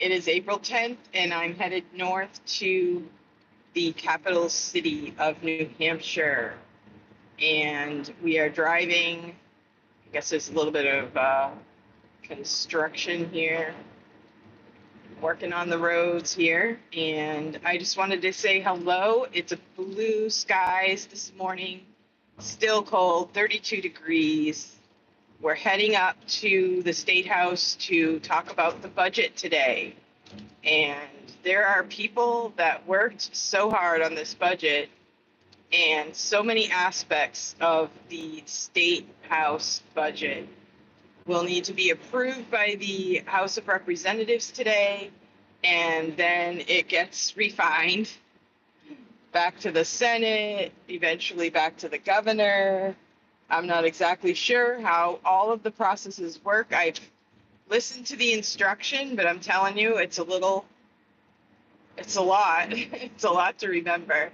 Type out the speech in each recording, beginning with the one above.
It is April 10th, and I'm headed north to the capital city of New Hampshire. And we are driving. I guess there's a little bit of construction here, working on the roads here. And I just wanted to say hello. It's a blue skies this morning, still cold, 32 degrees. We're heading up to the State House to talk about the budget today. And there are people that worked so hard on this budget, and so many aspects of the State House budget will need to be approved by the House of Representatives today, and then it gets refined back to the Senate, eventually back to the governor. I'm not exactly sure how all of the processes work. I've listened to the instruction, but I'm telling you, it's a lot. It's a lot to remember.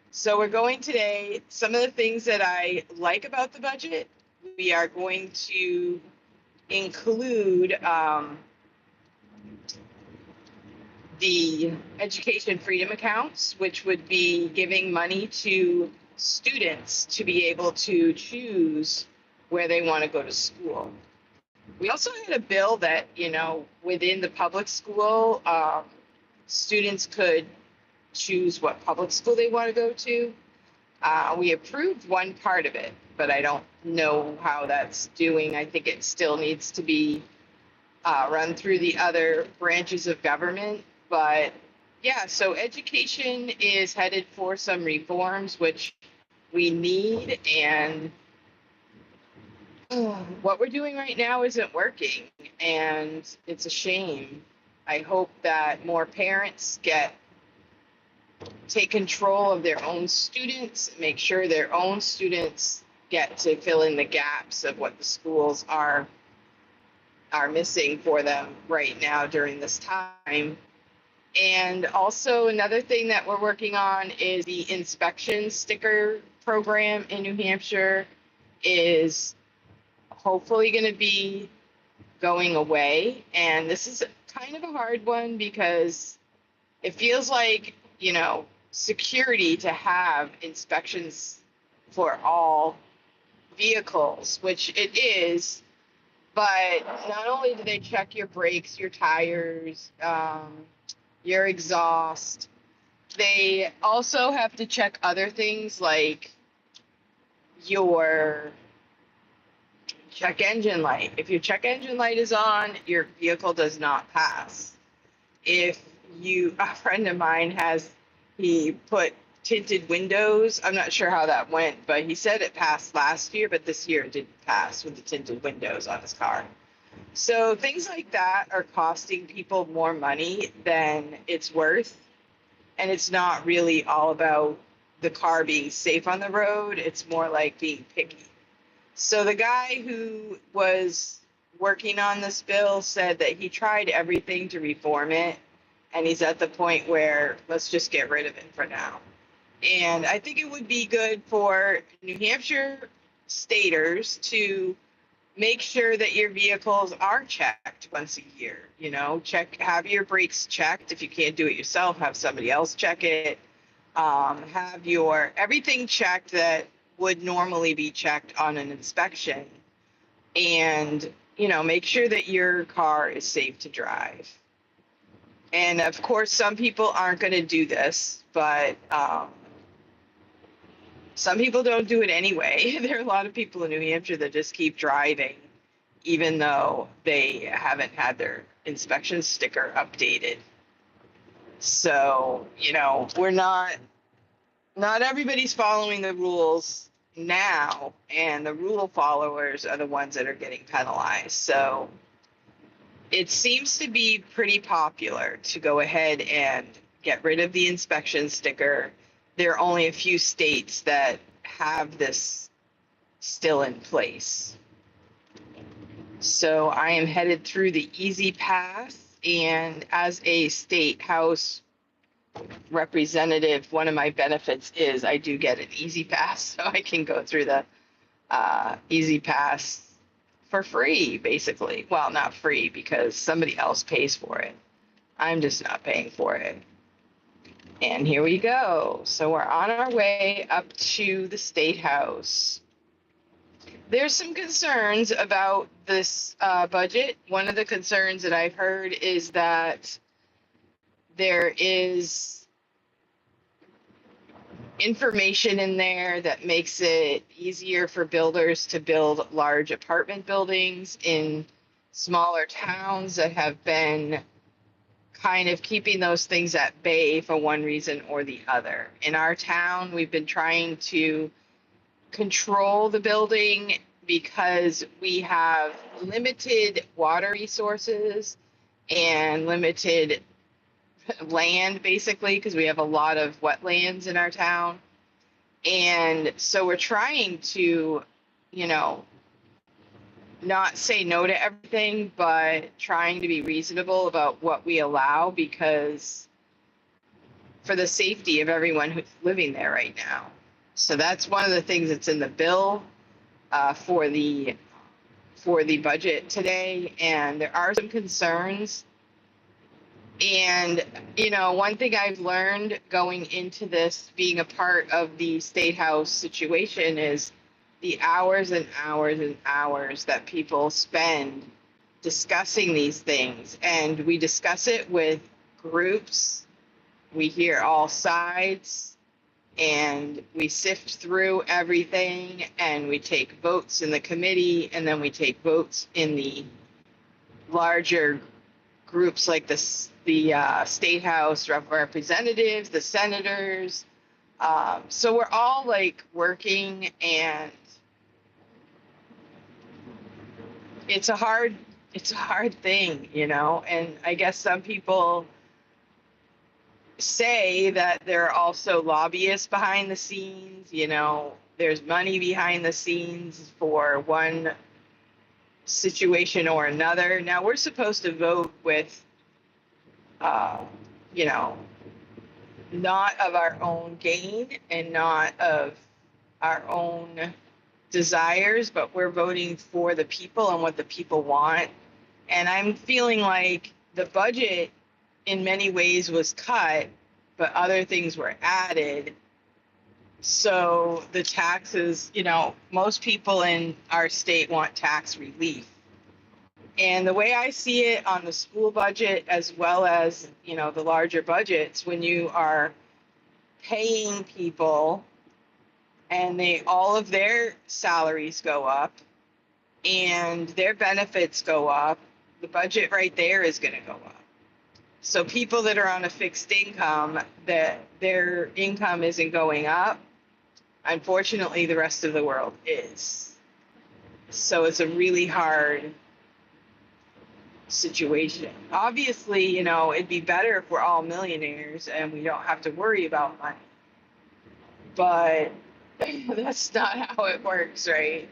So we're going today. Some of the things that I like about the budget, we are going to include the education freedom accounts, which would be giving money to students to be able to choose where they want to go to school. We also had a bill that, within the public school, students could choose what public school they want to go to. We approved one part of it, but I don't know how that's doing. I think it still needs to be run through the other branches of government. But yeah, so education is headed for some reforms, which we need. And what we're doing right now isn't working, and it's a shame. I hope that more parents take control of their own students, make sure their own students get to fill in the gaps of what the schools are missing for them right now during this time. And also another thing that we're working on is the inspection sticker program in New Hampshire is hopefully going to be going away. And this is kind of a hard one because it feels like, security to have inspections for all vehicles, which it is, but not only do they check your brakes, your tires, your exhaust, they also have to check other things like your check engine light. If your check engine light is on, your vehicle does not pass. A friend of mine he put tinted windows. I'm not sure how that went, but he said it passed last year, but this year it didn't pass with the tinted windows on his car. So things like that are costing people more money than it's worth. And it's not really all about the car being safe on the road. It's more like being picky. So the guy who was working on this bill said that he tried everything to reform it, and he's at the point where let's just get rid of it for now. And I think it would be good for New Hampshire staters to make sure that your vehicles are checked once a year. Have your brakes checked. If you can't do it yourself, have somebody else check it. Have your everything checked that would normally be checked on an inspection, and make sure that your car is safe to drive. And of course, some people aren't going to do this, but some people don't do it anyway. There are a lot of people in New Hampshire that just keep driving, even though they haven't had their inspection sticker updated. So, not everybody's following the rules now, and the rule followers are the ones that are getting penalized. So it seems to be pretty popular to go ahead and get rid of the inspection sticker. There are only a few states that have this still in place. So I am headed through the Easy Pass, and as a State House representative, one of my benefits is I do get an Easy Pass, so I can go through the Easy Pass for free, basically. Well, not free because somebody else pays for it. I'm just not paying for it. And here we go. So we're on our way up to the State House. There's some concerns about this budget. One of the concerns that I've heard is that there is information in there that makes it easier for builders to build large apartment buildings in smaller towns that have been kind of keeping those things at bay for one reason or the other. In our town, we've been trying to control the building because we have limited water resources and limited land, basically, because we have a lot of wetlands in our town. And so we're trying to, you know, not say no to everything, but trying to be reasonable about what we allow, because for the safety of everyone who's living there right now. So that's one of the things that's in the bill for the budget today, and there are some concerns. And you know, one thing I've learned going into this, being a part of the State House situation, is the hours and hours and hours that people spend discussing these things. And we discuss it with groups, we hear all sides, and we sift through everything, and we take votes in the committee, and then we take votes in the larger groups like the State House representatives, the senators. So we're all like working, and it's a hard thing, you know. And I guess some people say that there are also lobbyists behind the scenes, you know, there's money behind the scenes for one situation or another. Now we're supposed to vote with, you know, not of our own gain and not of our own desires, but we're voting for the people and what the people want. And I'm feeling like the budget in many ways was cut, but other things were added. So the taxes, you know, most people in our state want tax relief. And the way I see it on the school budget, as well as, you know, the larger budgets, when you are paying people and all of their salaries go up and their benefits go up, the budget right there is going to go up. So people that are on a fixed income, that their income isn't going up, unfortunately, the rest of the world is. So it's a really hard situation. Obviously, you know, it'd be better if we're all millionaires and we don't have to worry about money. But that's not how it works, right?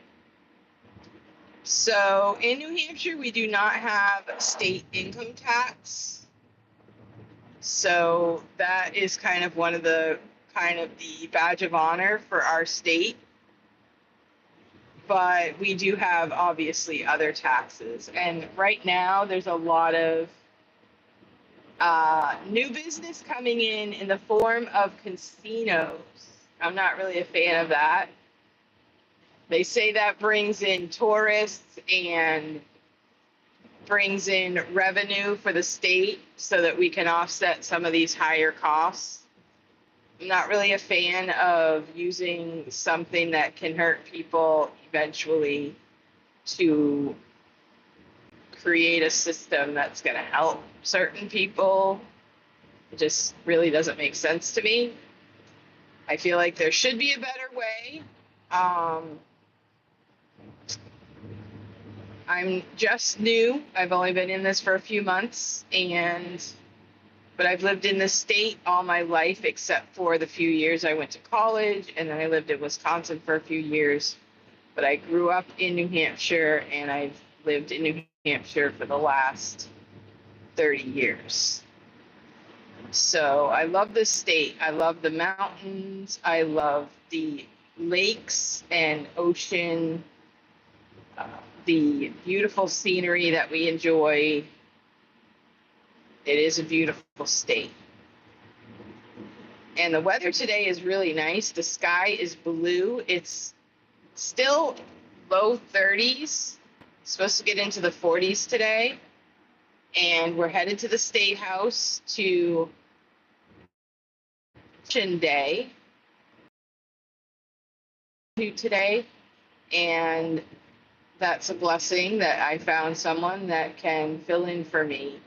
So in New Hampshire, we do not have state income tax. So that is kind of the badge of honor for our state. But we do have obviously other taxes. And right now there's a lot of new business coming in the form of casinos. I'm not really a fan of that. They say that brings in tourists and brings in revenue for the state so that we can offset some of these higher costs. I'm not really a fan of using something that can hurt people eventually to create a system that's going to help certain people. It just really doesn't make sense to me. I feel like there should be a better way. I'm just new. I've only been in this for a few months, but I've lived in this state all my life, except for the few years I went to college, and then I lived in Wisconsin for a few years. But I grew up in New Hampshire, and I've lived in New Hampshire for the last 30 years. So I love this state. I love the mountains. I love the lakes and ocean, the beautiful scenery that we enjoy. It is a beautiful state. And the weather today is really nice. The sky is blue. It's still low 30s. It's supposed to get into the 40s today. And we're headed to the State House to Election Day today. And that's a blessing that I found someone that can fill in for me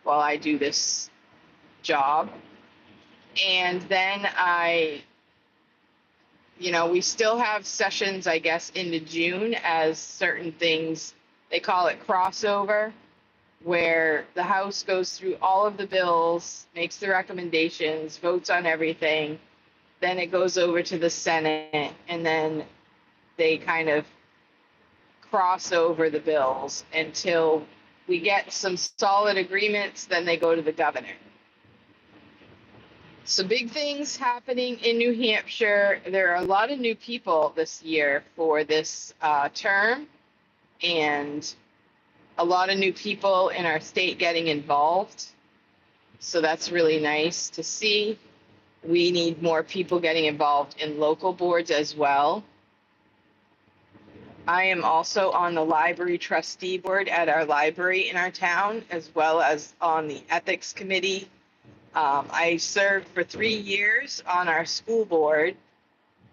while I do this job. And then we still have sessions, I guess, into June as certain things, they call it crossover, where the House goes through all of the bills, makes the recommendations, votes on everything. Then it goes over to the Senate, and then they kind of cross over the bills until we get some solid agreements. Then they go to the governor. So big things happening in New Hampshire. There are a lot of new people this year for this term, and a lot of new people in our state getting involved. So that's really nice to see. We need more people getting involved in local boards as well. I am also on the library trustee board at our library in our town, as well as on the ethics committee. I served for 3 years on our school board,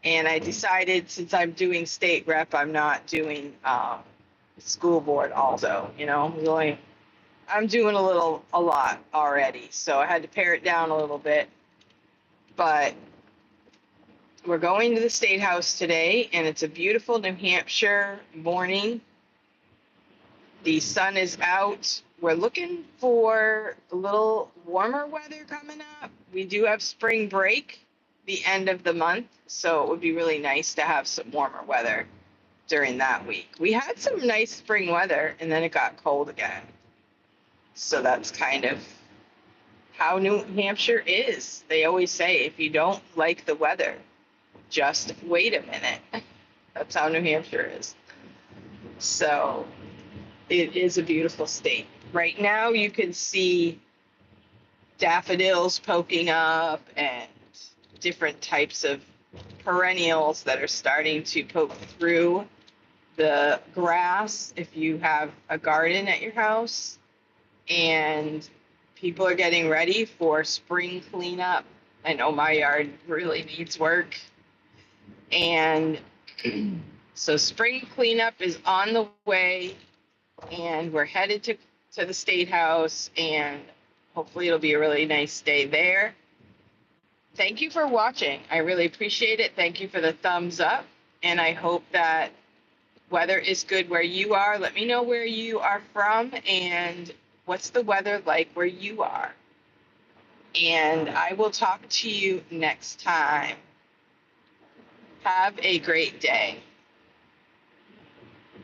and I decided, since I'm doing state rep, I'm not doing school board also. I'm doing a lot already, so I had to pare it down a little bit. But we're going to the State House today, and it's a beautiful New Hampshire morning. The sun is out. We're looking for a little warmer weather coming up. We do have spring break the end of the month, so it would be really nice to have some warmer weather during that week. We had some nice spring weather, and then it got cold again. So that's kind of how New Hampshire is. They always say, if you don't like the weather, just wait a minute. That's how New Hampshire is. So it is a beautiful state. Right now you can see daffodils poking up and different types of perennials that are starting to poke through the grass if you have a garden at your house. And people are getting ready for spring cleanup. I know my yard really needs work. And so spring cleanup is on the way, and we're headed to the State House, and hopefully it'll be a really nice day there. Thank you for watching. I really appreciate it. Thank you for the thumbs up, and I hope that weather is good where you are. Let me know where you are from and what's the weather like where you are. And I will talk to you next time. Have a great day.